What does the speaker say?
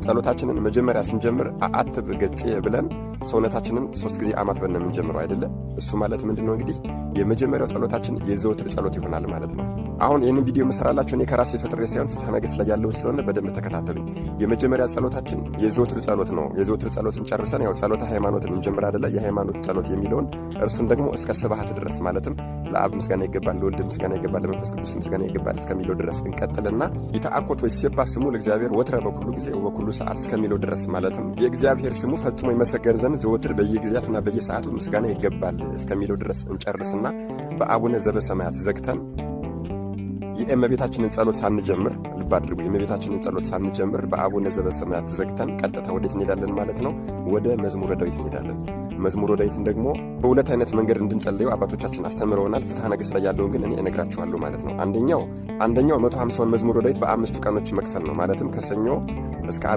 ጸሎታችንን መጀመሪያ ስንጀምር አአትብ ገጽ ብለን ሰውነታችንን 3 ጊዜ አማትበን የምንጀምረው አይደለ? እሱ ማለት ምንድነው እንግዲህ የመጀመሪያው ጸሎታችን የዘወትር ጸሎት ይሆናል ማለት ነው። አሁን ይህንን ቪዲዮ መሰራላችሁ እኔ ከራሴ ፈጥሬ ሳይሆን ፍትሐ ነገሥት ላይ ያለው ስለሆነ በደንብ ተከታተሉኝ። የመጀመሪያ ጸሎታችን የዘወትር ጸሎት ነው። የዘወትር ጸሎትን ጨርሰን ያው ጸሎተ ሃይማኖትን እንጀምር አይደለ? የሃይማኖት ጸሎት የሚለውን እርሱን ደግሞ እስከ ስብሐት ድረስ ማለትም ለአብ ምስጋና ይገባል፣ ለወልድ ምስጋና ይገባል፣ ለመንፈስ ቅዱስ ምስጋና ይገባል እስከሚለው ድረስ እንቀጥልና ይተአኮት ወይሴባ ስሙ ለእግዚአብሔር ወትረ በኩሉ ጊዜ ወበኩሉ ሰዓት እስከሚለው ድረስ ማለትም የእግዚአብሔር ስሙ ፈጽሞ ይመሰገን ዘንድ ዘወትር በየጊዜያቱና በየሰዓቱ ምስጋና ይገባል እስከሚለው ድረስ እንጨርስና በአቡነ ዘበሰማያት ዘግተን የእመቤታችንን ጸሎት ሳንጀምር ልብ አድርጉ። የእመቤታችንን ጸሎት ሳንጀምር በአቡነ ዘበሰማያት ዘግተን ቀጥታ ወዴት እንሄዳለን ማለት ነው? ወደ መዝሙረ ዳዊት እንሄዳለን። መዝሙረ ዳዊትን ደግሞ በሁለት አይነት መንገድ እንድንጸልየው አባቶቻችን አስተምረውናል። ፍትሐ ነገሥት ላይ ያለውን ግን እኔ እነግራችኋለሁ ማለት ነው። አንደኛው 150ውን መዝሙረ ዳዊት በ5 ቀኖች መክፈል ነው። ማለትም ከሰኞ እስከ